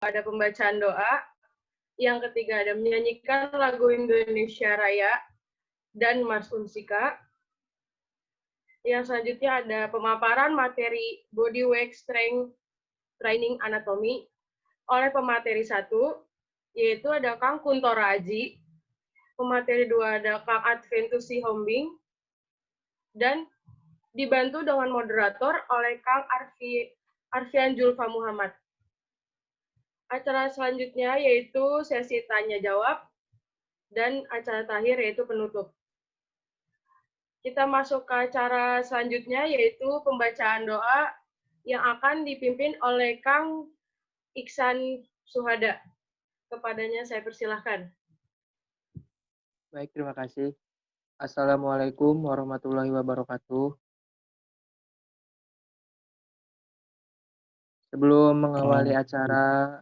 ada pembacaan doa, yang ketiga ada menyanyikan lagu Indonesia Raya dan Mars Unsika. Yang selanjutnya ada pemaparan materi Bodyweight Strength Training Anatomy oleh pemateri 1, yaitu ada Kang Kuntoro Aji, pemateri 2 ada Kang Adventus Sihombing, dan dibantu dengan moderator oleh Kang Arfian Julfa Muhammad. Acara selanjutnya yaitu sesi tanya-jawab, dan acara terakhir yaitu penutup. Kita masuk ke acara selanjutnya yaitu pembacaan doa yang akan dipimpin oleh Kang Iksan Suhada. Kepadanya saya persilahkan. Baik, terima kasih. Assalamualaikum warahmatullahi wabarakatuh. Sebelum mengawali acara,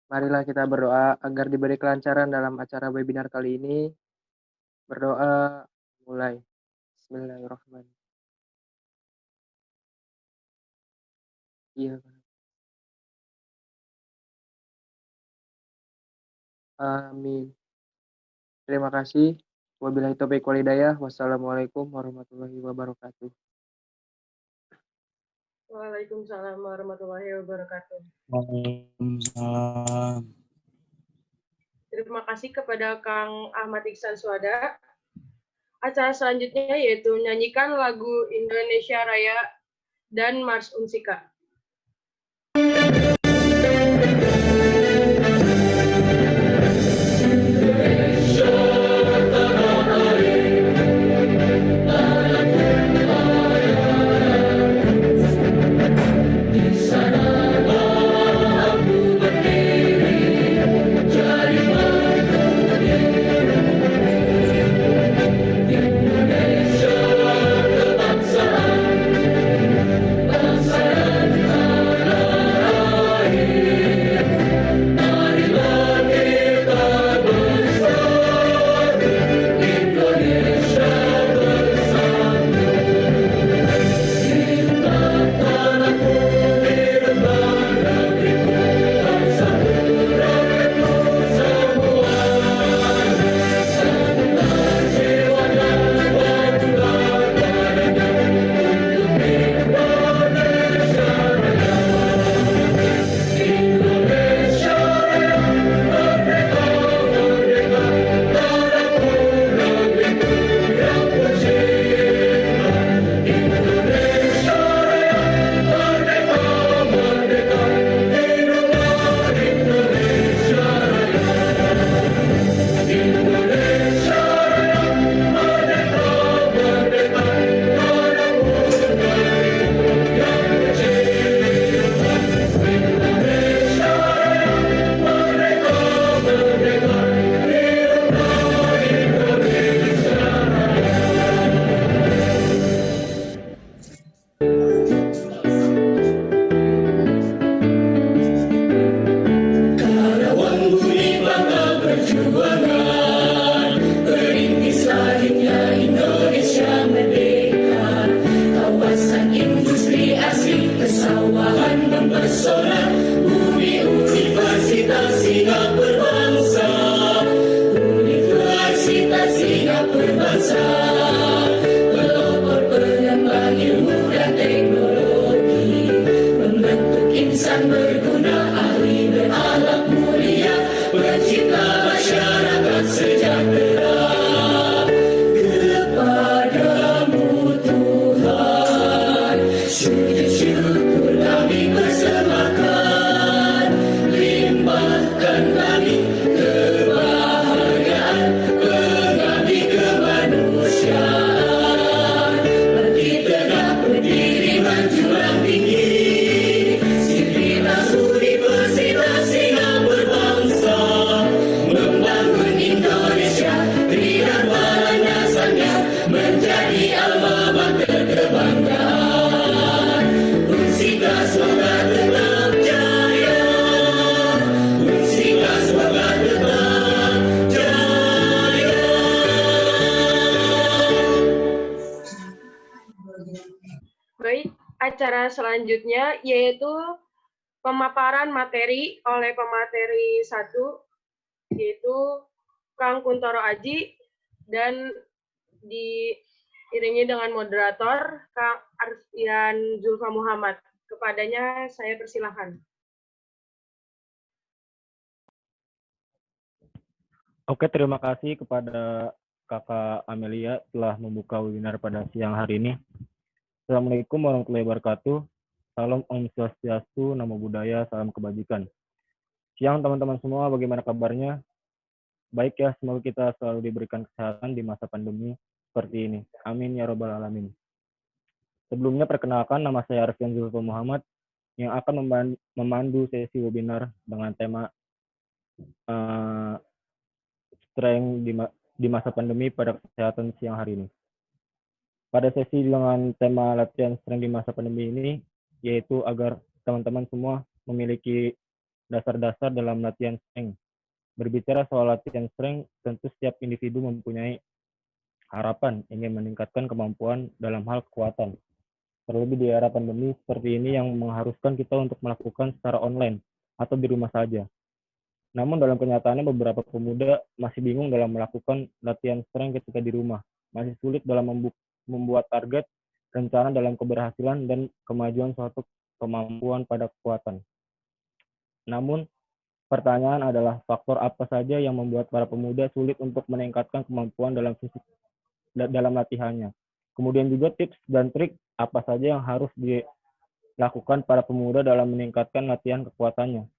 marilah kita berdoa agar diberi kelancaran dalam acara webinar kali ini. Berdoa mulai. Bismillahirrahmanirrahim. Iya. Amin. Terima kasih. Wabillahi taufiq wal hidayah. Wassalamualaikum warahmatullahi wabarakatuh. Waalaikumsalam warahmatullahi wabarakatuh. Waalaikumsalam. Terima kasih kepada Kang Ahmad Iksan Suhada. Acara selanjutnya yaitu nyanyikan lagu Indonesia Raya dan Mars Unsika. Baik, acara selanjutnya yaitu pemaparan materi oleh pemateri 1, yaitu Kang Kuntoro Aji, dan diiringi dengan moderator Kang Arfian Zulfa Muhammad. Kepadanya saya persilahkan. Oke, terima kasih kepada Kakak Amelia telah membuka webinar pada siang hari ini. Assalamualaikum warahmatullahi wabarakatuh. Salam Om Swastiastu, Namo Buddhaya, salam kebajikan. Siang teman-teman semua, bagaimana kabarnya? Baik ya, semoga kita selalu diberikan kesehatan di masa pandemi seperti ini. Amin ya robbal alamin. Sebelumnya perkenalkan, nama saya Arfian Zulfa Muhammad yang akan memandu sesi webinar dengan tema strength di masa pandemi pada kesehatan siang hari ini. Pada sesi dengan tema latihan strength di masa pandemi ini, yaitu agar teman-teman semua memiliki dasar-dasar dalam latihan strength. Berbicara soal latihan strength, tentu setiap individu mempunyai harapan ingin meningkatkan kemampuan dalam hal kekuatan. Terlebih di era pandemi seperti ini yang mengharuskan kita untuk melakukan secara online atau di rumah saja. Namun dalam kenyataannya beberapa pemuda masih bingung dalam melakukan latihan strength ketika di rumah. Masih sulit dalam membuat target, rencana dalam keberhasilan dan kemajuan suatu kemampuan pada kekuatan. Namun, pertanyaan adalah faktor apa saja yang membuat para pemuda sulit untuk meningkatkan kemampuan dalam latihannya. Kemudian juga tips dan trik apa saja yang harus dilakukan para pemuda dalam meningkatkan latihan kekuatannya.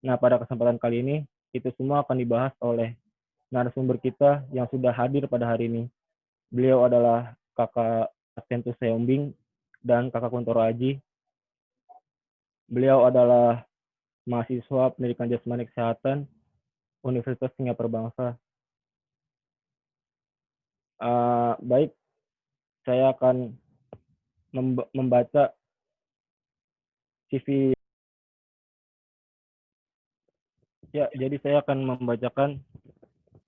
Nah, pada kesempatan kali ini, itu semua akan dibahas oleh narasumber kita yang sudah hadir pada hari ini. Beliau adalah Kakak Astentus Seombing dan Kakak Kuntoro Aji. Beliau adalah mahasiswa pendidikan jasmani kesehatan Universitas Singapura Bangsa. Baik, saya akan membaca CV. Ya, jadi saya akan membacakan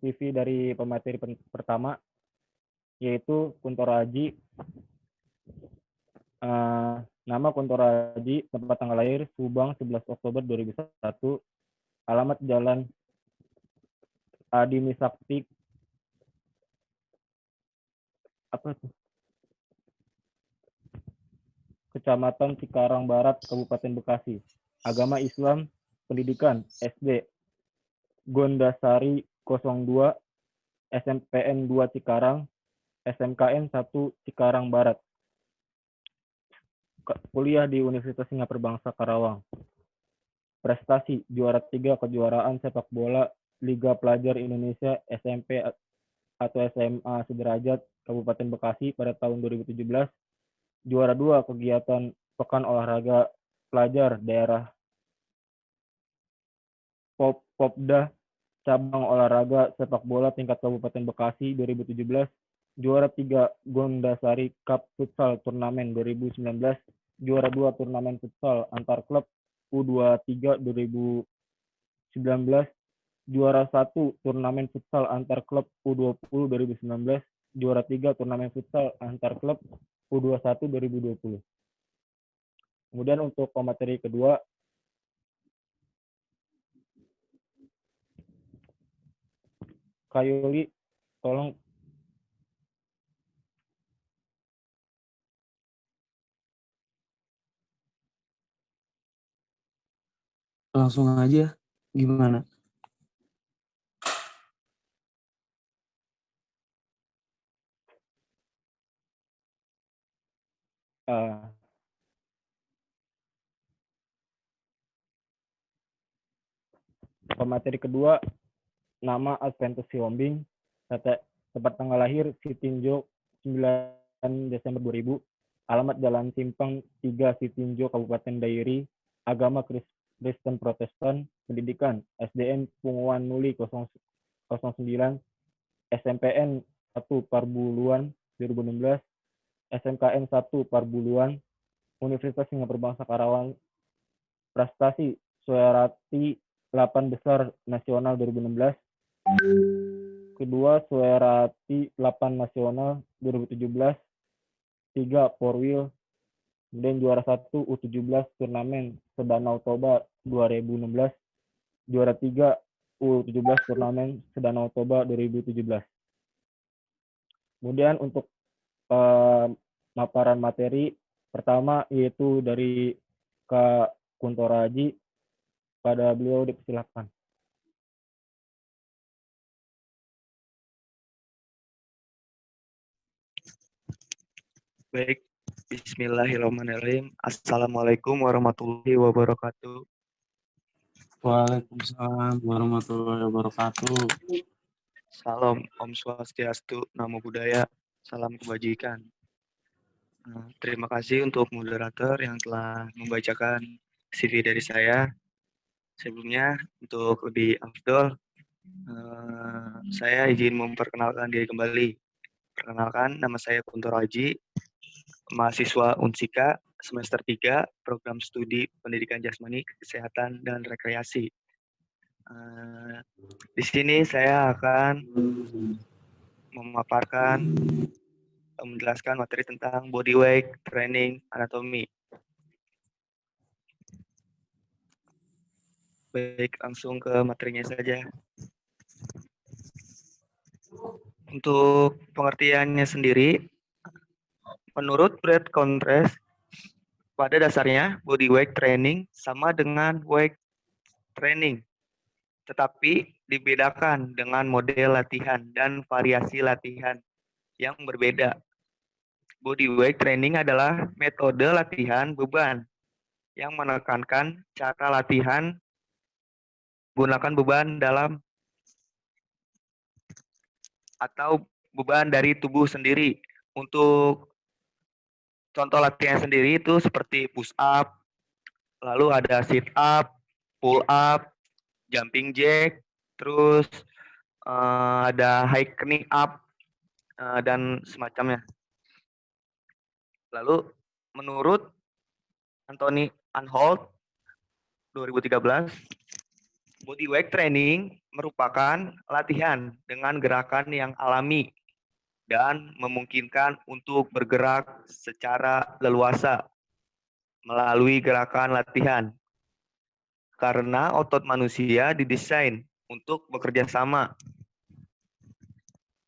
CV dari pemateri pertama, yaitu Kuntoro Aji. Nama Kuntoro Aji, tempat tanggal lahir Subang 11 Oktober 2001, alamat Jalan Adini Sakti, Kecamatan Cikarang Barat, Kabupaten Bekasi. Agama Islam, pendidikan SD Gondasari 02, SMPN 2 Cikarang, SMKN 1 Cikarang Barat. Kuliah di Universitas Singapura Bangsa Karawang. Prestasi juara 3 kejuaraan sepak bola Liga Pelajar Indonesia SMP atau SMA sederajat Kabupaten Bekasi pada tahun 2017. Juara 2 kegiatan Pekan Olahraga Pelajar Daerah Popda Cabang Olahraga Sepak Bola tingkat Kabupaten Bekasi 2017. Juara 3 Gondasari Cup Futsal Turnamen 2019. Juara 2 turnamen futsal antar klub U23 2019. Juara 1 turnamen futsal antar klub U20 2019. Juara 3 turnamen futsal antar klub U21 2020. Kemudian untuk pemateri kedua, Kayuli, tolong. Langsung aja, gimana? Pemateri kedua, nama Adventus Siombing, tempat tanggal lahir Sitinjo 9 Desember 2000, alamat Jalan Simpang 3 Sitinjo Kabupaten Dairi, agama Kristen Protestan, pendidikan SDN Punguan Nuli 09, SMPN 1 Parbuluan 2016, SMKN 1 Parbuluan, Universitas Singapura Bangsa Karawang. Prestasi Suherati 8 besar nasional 2016. Kedua Suherati 8 nasional 2017. 3 Porwil. Kemudian juara 1 U17 turnamen Sedanau Toba 2016, juara 3 U17 turnamen Sedanau Toba 2017. Kemudian untuk pemaparan materi pertama yaitu dari Kak Kunto Raji, pada beliau dipersilakan. Baik, bismillahirrahmanirrahim. Assalamualaikum warahmatullahi wabarakatuh. Waalaikumsalam warahmatullahi wabarakatuh. Salam, Om Swastiastu, Namo Buddhaya, salam kebajikan. Terima kasih untuk moderator yang telah membacakan CV dari saya. Sebelumnya, untuk lebih afdol, saya izin memperkenalkan diri kembali. Perkenalkan, nama saya Kunto Raji, mahasiswa Unsika semester 3, program studi Pendidikan Jasmani, Kesehatan, dan Rekreasi. Di sini saya akan menjelaskan materi tentang bodyweight training anatomy. Baik, langsung ke materinya saja. Untuk pengertiannya sendiri, menurut Brett Contrast, pada dasarnya bodyweight training sama dengan weight training, tetapi dibedakan dengan model latihan dan variasi latihan yang berbeda. Bodyweight training adalah metode latihan beban yang menekankan cara latihan menggunakan beban dalam atau beban dari tubuh sendiri. Untuk contoh latihan sendiri itu seperti push up, lalu ada sit up, pull up, jumping jack, terus ada high knee up, dan semacamnya. Lalu menurut Anthony Anholt 2013, bodyweight training merupakan latihan dengan gerakan yang alami dan memungkinkan untuk bergerak secara leluasa melalui gerakan latihan. Karena otot manusia didesain untuk bekerja sama.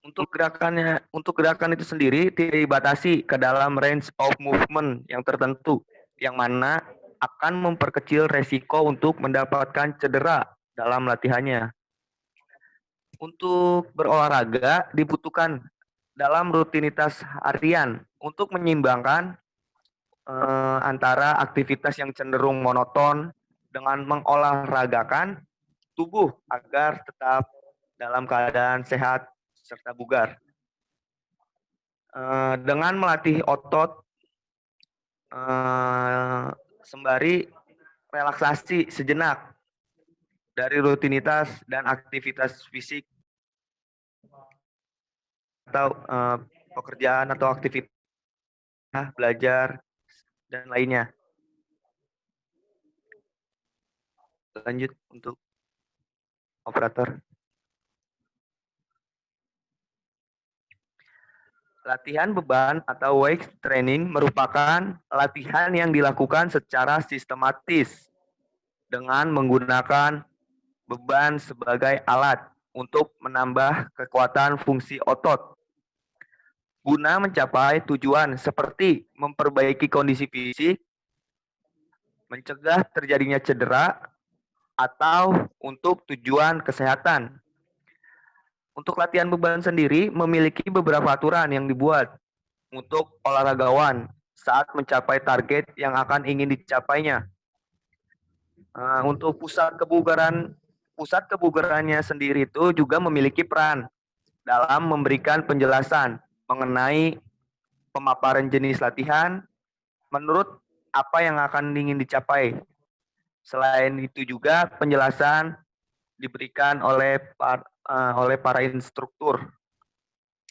Untuk gerakan itu sendiri tidak dibatasi ke dalam range of movement yang tertentu, yang mana akan memperkecil resiko untuk mendapatkan cedera dalam latihannya. Untuk berolahraga dibutuhkan dalam rutinitas harian untuk menyeimbangkan antara aktivitas yang cenderung monoton dengan mengolahragakan tubuh agar tetap dalam keadaan sehat serta bugar. Dengan melatih otot sembari relaksasi sejenak dari rutinitas dan aktivitas fisik atau pekerjaan atau aktivitas belajar dan lainnya. Lanjut untuk operator. Latihan beban atau weight training merupakan latihan yang dilakukan secara sistematis dengan menggunakan beban sebagai alat untuk menambah kekuatan fungsi otot guna mencapai tujuan seperti memperbaiki kondisi fisik, mencegah terjadinya cedera, atau untuk tujuan kesehatan. Untuk latihan beban sendiri memiliki beberapa aturan yang dibuat untuk olahragawan saat mencapai target yang akan ingin dicapainya. Untuk pusat kebugarannya sendiri itu juga memiliki peran dalam memberikan penjelasan mengenai pemaparan jenis latihan menurut apa yang akan ingin dicapai. Selain itu juga penjelasan diberikan oleh para instruktur.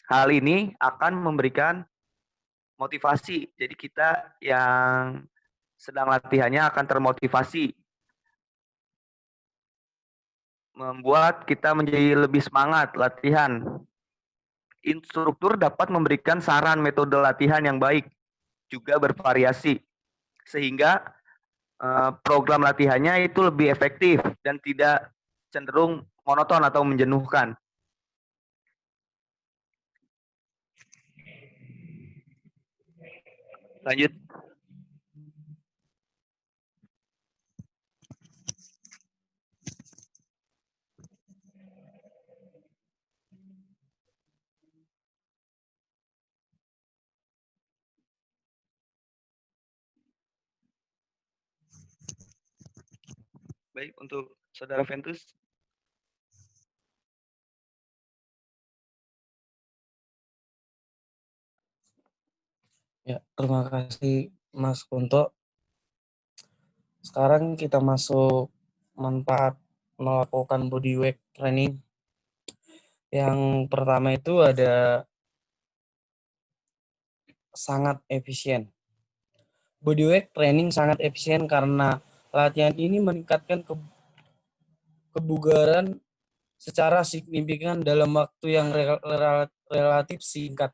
Hal ini akan memberikan motivasi. Jadi kita yang sedang latihannya akan termotivasi, membuat kita menjadi lebih semangat latihan. Instruktur dapat memberikan saran metode latihan yang baik, juga bervariasi, sehingga program latihannya itu lebih efektif dan tidak cenderung monoton atau menjenuhkan. Lanjut. Baik, untuk Saudara Ventus. Ya, terima kasih Mas Kunto. Sekarang kita masuk manfaat melakukan bodyweight training. Yang pertama itu ada sangat efisien. Bodyweight training sangat efisien karena latihan ini meningkatkan kebugaran secara signifikan dalam waktu yang relatif singkat.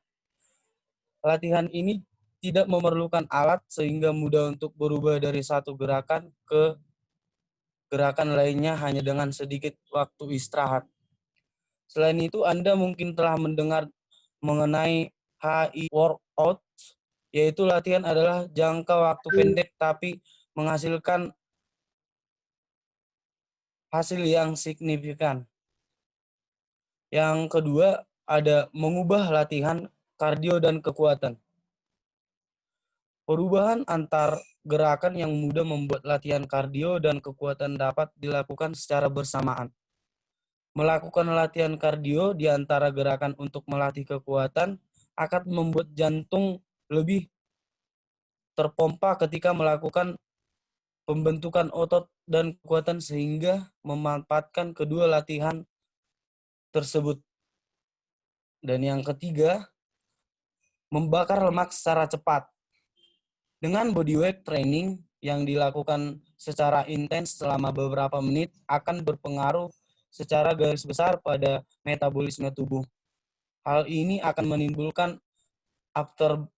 Latihan ini tidak memerlukan alat sehingga mudah untuk berubah dari satu gerakan ke gerakan lainnya hanya dengan sedikit waktu istirahat. Selain itu, Anda mungkin telah mendengar mengenai HI workout, yaitu latihan adalah jangka waktu pendek tapi menghasilkan hasil yang signifikan. Yang kedua, ada mengubah latihan kardio dan kekuatan. Perubahan antar gerakan yang mudah membuat latihan kardio dan kekuatan dapat dilakukan secara bersamaan. Melakukan latihan kardio di antara gerakan untuk melatih kekuatan akan membuat jantung lebih terpompa ketika melakukan pembentukan otot dan kekuatan sehingga memanfaatkan kedua latihan tersebut. Dan yang ketiga, membakar lemak secara cepat. Dengan bodyweight training yang dilakukan secara intens selama beberapa menit akan berpengaruh secara garis besar pada metabolisme tubuh. Hal ini akan menimbulkan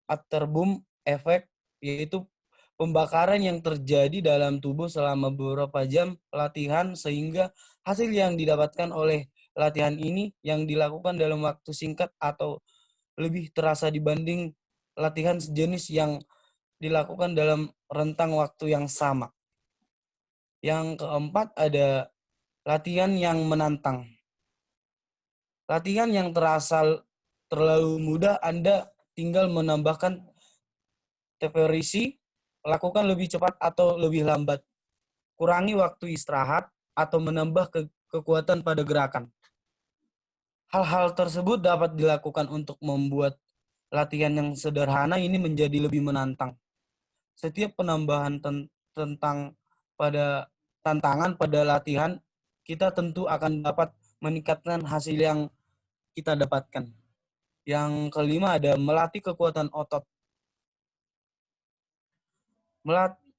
afterburn efek, yaitu pembakaran yang terjadi dalam tubuh selama beberapa jam latihan sehingga hasil yang didapatkan oleh latihan ini yang dilakukan dalam waktu singkat atau lebih terasa dibanding latihan sejenis yang dilakukan dalam rentang waktu yang sama. Yang keempat ada latihan yang menantang. Latihan yang terasa terlalu mudah, Anda tinggal menambahkan teperisi, lakukan lebih cepat atau lebih lambat. Kurangi waktu istirahat atau menambah kekuatan pada gerakan. Hal-hal tersebut dapat dilakukan untuk membuat latihan yang sederhana ini menjadi lebih menantang. Setiap penambahan tantangan pada latihan, kita tentu akan dapat meningkatkan hasil yang kita dapatkan. Yang kelima ada melatih kekuatan otot.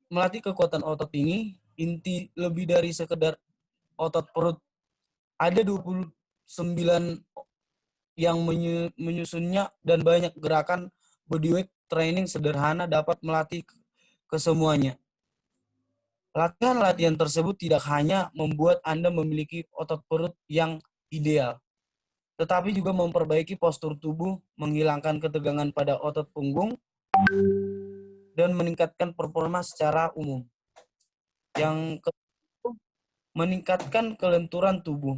Melatih kekuatan otot ini inti lebih dari sekedar otot perut. Ada 29 yang menyusunnya dan banyak gerakan bodyweight training sederhana dapat melatih kesemuanya. Latihan-latihan tersebut tidak hanya membuat Anda memiliki otot perut yang ideal, tetapi juga memperbaiki postur tubuh, menghilangkan ketegangan pada otot punggung, dan meningkatkan performa secara umum. Yang kedua, meningkatkan kelenturan tubuh.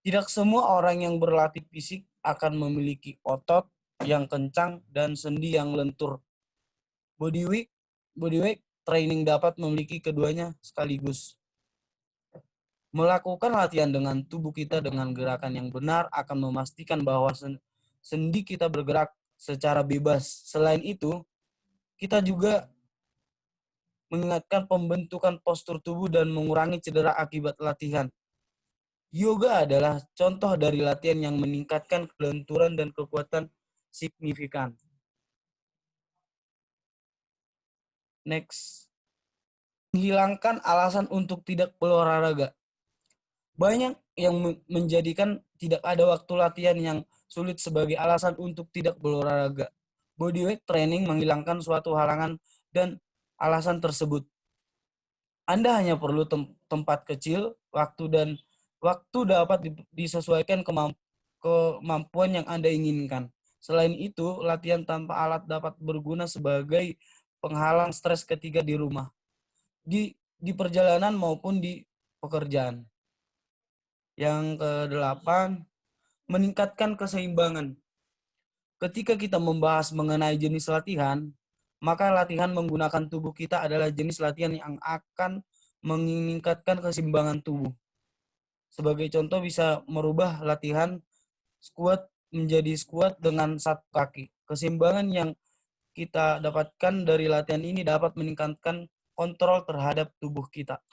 Tidak semua orang yang berlatih fisik akan memiliki otot yang kencang dan sendi yang lentur. Bodyweight training dapat memiliki keduanya sekaligus. Melakukan latihan dengan tubuh kita dengan gerakan yang benar akan memastikan bahwa sendi kita bergerak secara bebas. Selain itu, kita juga mengingatkan pembentukan postur tubuh dan mengurangi cedera akibat latihan. Yoga adalah contoh dari latihan yang meningkatkan kelenturan dan kekuatan signifikan. Next. Menghilangkan alasan untuk tidak berolahraga. Banyak yang menjadikan tidak ada waktu latihan yang sulit sebagai alasan untuk tidak berolahraga. Bodyweight training menghilangkan suatu halangan dan alasan tersebut. Anda hanya perlu tempat kecil, waktu dapat disesuaikan kemampuan yang Anda inginkan. Selain itu, latihan tanpa alat dapat berguna sebagai penghalang stres ketika di rumah, di perjalanan maupun di pekerjaan. Yang kedelapan, meningkatkan keseimbangan. Ketika kita membahas mengenai jenis latihan, maka latihan menggunakan tubuh kita adalah jenis latihan yang akan meningkatkan keseimbangan tubuh. Sebagai contoh bisa merubah latihan squat menjadi squat dengan satu kaki. Keseimbangan yang kita dapatkan dari latihan ini dapat meningkatkan kontrol terhadap tubuh kita.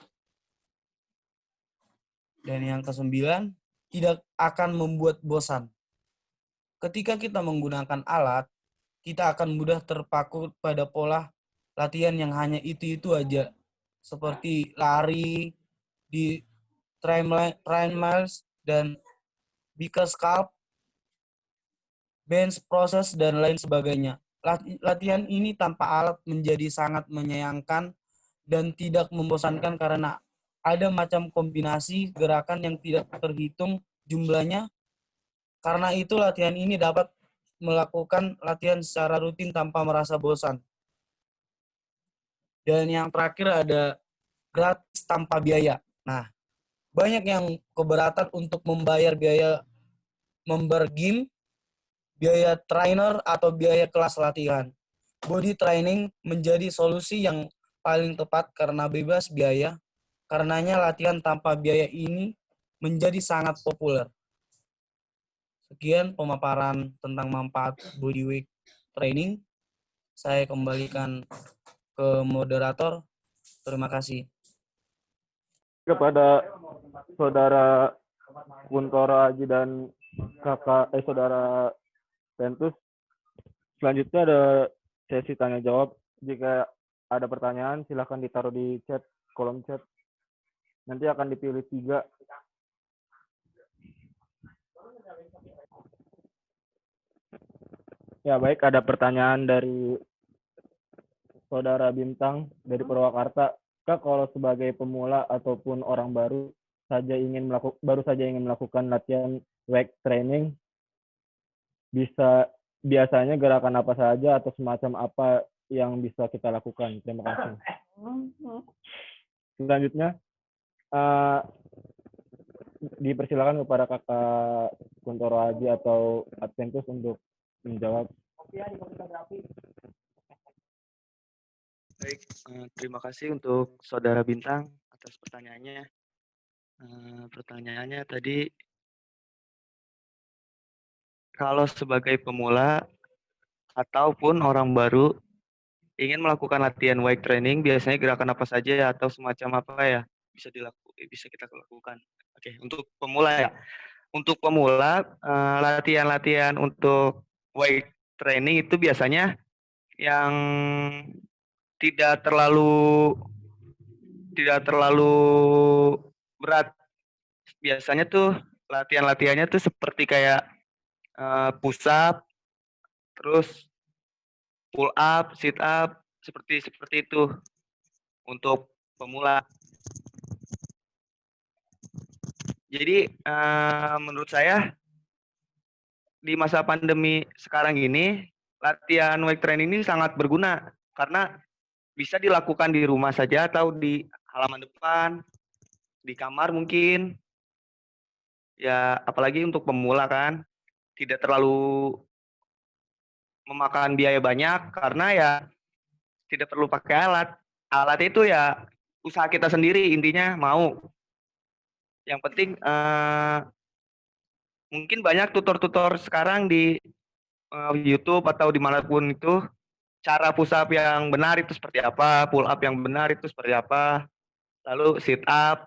Dan yang kesembilan, tidak akan membuat bosan. Ketika kita menggunakan alat, kita akan mudah terpaku pada pola latihan yang hanya itu aja. Seperti lari di miles dan bicep curl, bench proses, dan lain sebagainya. Latihan ini tanpa alat menjadi sangat menyayangkan dan tidak membosankan karena ada macam kombinasi gerakan yang tidak terhitung jumlahnya. Karena itu latihan ini dapat melakukan latihan secara rutin tanpa merasa bosan. Dan yang terakhir ada gratis tanpa biaya. Nah, banyak yang keberatan untuk membayar biaya member gym, biaya trainer, atau biaya kelas latihan. Body training menjadi solusi yang paling tepat karena bebas biaya. Karenanya latihan tanpa biaya ini menjadi sangat populer. Sekian pemaparan tentang manfaat bodyweight training. Saya kembalikan ke moderator. Terima kasih. Kepada saudara Kuntoro Aji dan saudara Ventus, selanjutnya ada sesi tanya jawab. Jika ada pertanyaan silahkan ditaruh di kolom chat. Nanti akan dipilih 3. Ya baik, ada pertanyaan dari saudara Bintang dari Purwakarta. Kak, kalau sebagai pemula ataupun orang baru saja ingin melakukan latihan weight training, biasanya gerakan apa saja atau semacam apa yang bisa kita lakukan? Terima kasih. Selanjutnya dipersilakan kepada Kakak Kuntoro Aji atau Adventus untuk menjawab. Baik, terima kasih untuk Saudara Bintang atas pertanyaannya. Pertanyaannya tadi, kalau sebagai pemula ataupun orang baru ingin melakukan latihan weight training, biasanya gerakan apa saja atau semacam apa ya bisa kita lakukan. Oke, untuk pemula ya. Untuk pemula, latihan-latihan untuk weight training itu biasanya yang tidak terlalu berat. Biasanya tuh latihan-latihannya tuh seperti kayak push up, terus pull up, sit up, seperti itu untuk pemula. Jadi menurut saya di masa pandemi sekarang ini latihan weight training ini sangat berguna karena bisa dilakukan di rumah saja atau di halaman depan, di kamar mungkin. Ya apalagi untuk pemula kan tidak terlalu memakan biaya banyak karena ya tidak perlu pakai alat. Alat itu ya usaha kita sendiri, intinya mau. Yang penting mungkin banyak tutor-tutor sekarang di YouTube atau dimanapun itu, cara push up yang benar itu seperti apa, pull up yang benar itu seperti apa, lalu sit up,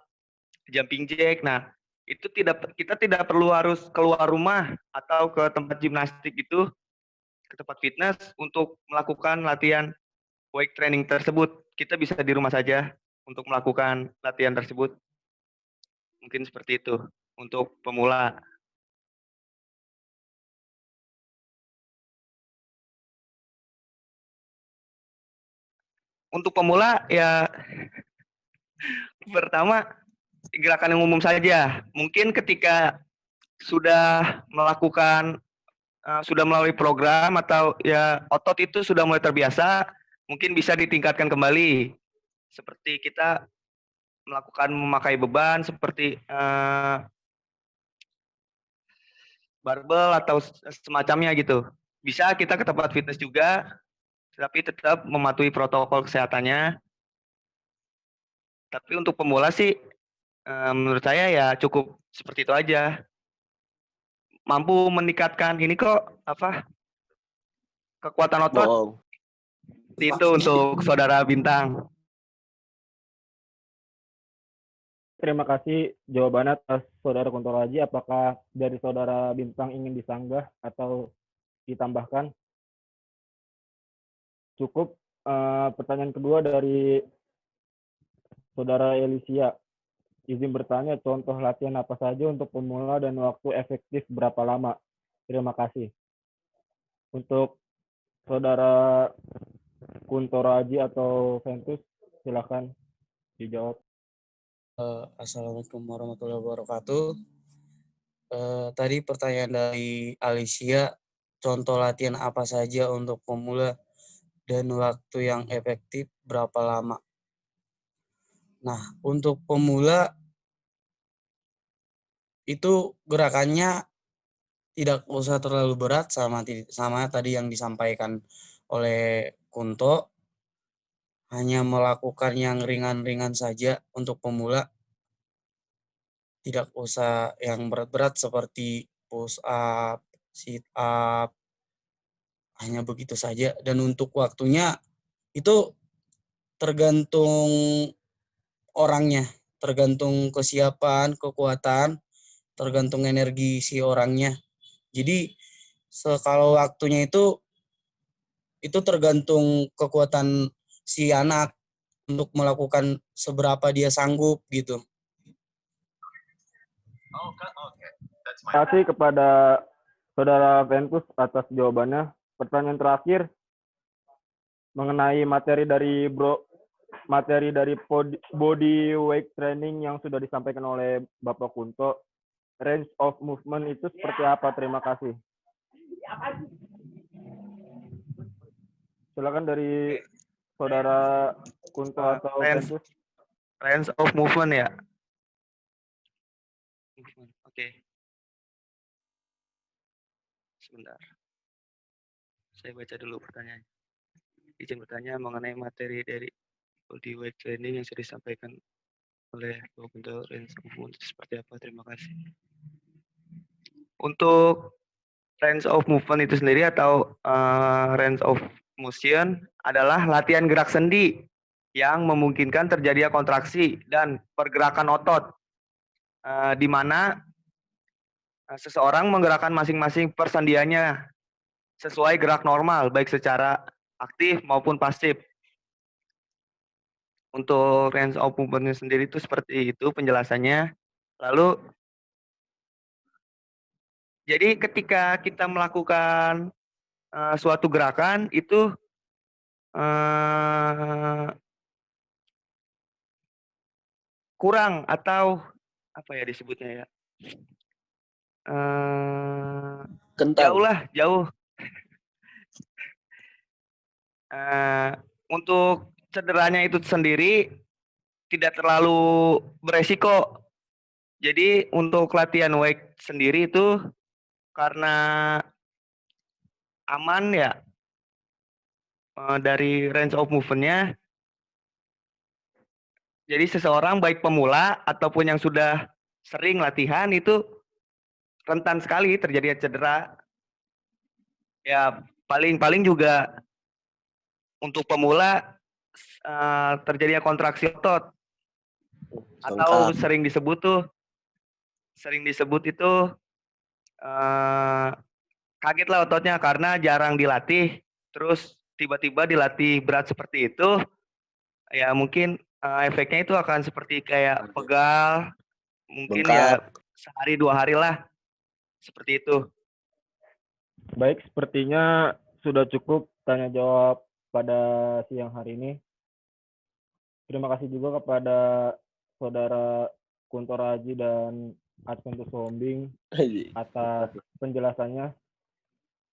jumping jack. Nah, itu kita tidak perlu harus keluar rumah atau ke tempat gimnastik itu, ke tempat fitness untuk melakukan latihan weight training tersebut. Kita bisa di rumah saja untuk melakukan latihan tersebut. Mungkin seperti itu untuk pemula. Untuk pemula ya Pertama, gerakan yang umum saja. Mungkin ketika sudah melakukan sudah melalui program atau ya otot itu sudah mulai terbiasa, mungkin bisa ditingkatkan kembali. Seperti kita melakukan memakai beban seperti barbel atau semacamnya gitu. Bisa kita ke tempat fitness juga, tapi tetap mematuhi protokol kesehatannya. Tapi untuk pemula sih, menurut saya ya cukup seperti itu aja. Mampu meningkatkan ini kok apa kekuatan otot. Bohong. Itu untuk saudara Bintang. Terima kasih jawabannya atas saudara Kunto Aji. Apakah dari saudara Bintang ingin disanggah atau ditambahkan? Cukup. Pertanyaan kedua dari saudara Elisia. Izin bertanya, contoh latihan apa saja untuk pemula dan waktu efektif berapa lama? Terima kasih. Untuk saudara Kunto Aji atau Ventus, silakan dijawab. Assalamualaikum warahmatullahi wabarakatuh. Tadi pertanyaan dari Alicia, contoh latihan apa saja untuk pemula dan waktu yang efektif berapa lama? Nah, untuk pemula itu gerakannya tidak usah terlalu berat sama tadi yang disampaikan oleh Kunto. Hanya melakukan yang ringan-ringan saja untuk pemula. Tidak usah yang berat-berat seperti push up, sit up. Hanya begitu saja. Dan untuk waktunya itu tergantung orangnya. Tergantung kesiapan, kekuatan, tergantung energi si orangnya. Jadi kalau waktunya itu tergantung kekuatan si anak untuk melakukan seberapa dia sanggup gitu. Terima kasih kepada saudara Ventus atas jawabannya. Pertanyaan terakhir mengenai materi dari body weight training yang sudah disampaikan oleh Bapak Kunto. Range of movement itu seperti apa? Terima kasih. Silakan dari saudara Kunto atau Ventus. Range of movement ya. Oke. Sebentar. Saya baca dulu pertanyaannya. Izin bertanya mengenai materi dari body weight training yang sudah disampaikan oleh Bapak Kunto, range of movement seperti apa? Terima kasih. Untuk range of movement itu sendiri atau range of motion adalah latihan gerak sendi yang memungkinkan terjadinya kontraksi dan pergerakan otot, di mana seseorang menggerakkan masing-masing persendiannya sesuai gerak normal, baik secara aktif maupun pasif. Untuk range of movement sendiri itu seperti itu penjelasannya. Lalu, jadi ketika kita melakukan suatu gerakan itu kurang atau apa ya disebutnya ya? Jauh. Untuk cederanya itu sendiri tidak terlalu beresiko. Jadi untuk latihan weight sendiri itu karena aman ya dari range of movement-nya. Jadi seseorang baik pemula ataupun yang sudah sering latihan itu rentan sekali terjadi cedera. Ya paling juga untuk pemula terjadinya kontraksi otot atau sering disebut itu kaget lah ototnya karena jarang dilatih, terus tiba-tiba dilatih berat seperti itu, ya mungkin efeknya itu akan seperti kayak pegal, mungkin ya sehari 2 hari lah, seperti itu. Baik, sepertinya sudah cukup tanya jawab pada siang hari ini. Terima kasih juga kepada Saudara Kunto Raji dan Adventus Hombing atas penjelasannya.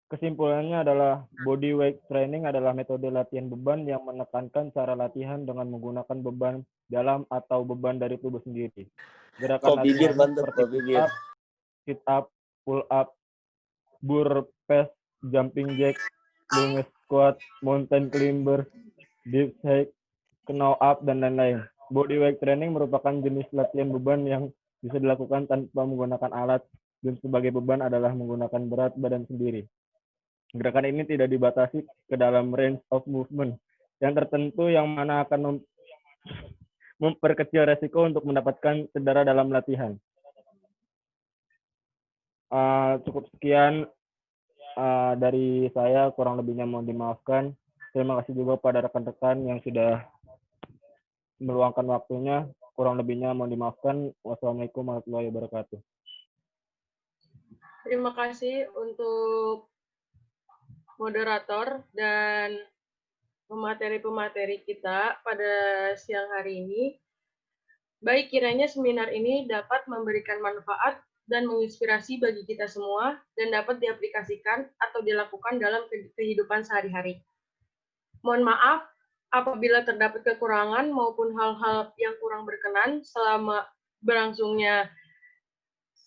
Kesimpulannya adalah body weight training adalah metode latihan beban yang menekankan cara latihan dengan menggunakan beban dalam atau beban dari tubuh sendiri. Gerakan latihan seperti push up, sit up, pull up, burpee press, jumping jack, lunge squat, mountain climber, deep hike, knock up, dan lain-lain. Body weight training merupakan jenis latihan beban yang bisa dilakukan tanpa menggunakan alat, dan sebagai beban adalah menggunakan berat badan sendiri. Gerakan ini tidak dibatasi ke dalam range of movement yang tertentu yang mana akan memperkecil resiko untuk mendapatkan cedera dalam latihan. Cukup sekian dari saya, kurang lebihnya mohon dimaafkan. Terima kasih juga pada rekan-rekan yang sudah meluangkan waktunya. Kurang lebihnya mohon dimaafkan. Wassalamualaikum warahmatullahi wabarakatuh. Terima kasih untuk moderator dan pemateri-pemateri kita pada siang hari ini. Baik kiranya seminar ini dapat memberikan manfaat dan menginspirasi bagi kita semua dan dapat diaplikasikan atau dilakukan dalam kehidupan sehari-hari. Mohon maaf apabila terdapat kekurangan maupun hal-hal yang kurang berkenan selama berlangsungnya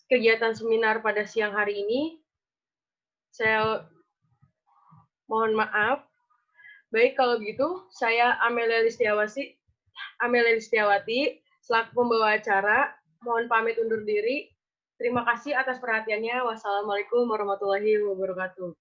kegiatan seminar pada siang hari ini. Saya mohon maaf. Baik, kalau begitu, saya Amelia Listiawati, selaku pembawa acara, mohon pamit undur diri. Terima kasih atas perhatiannya. Wassalamualaikum warahmatullahi wabarakatuh.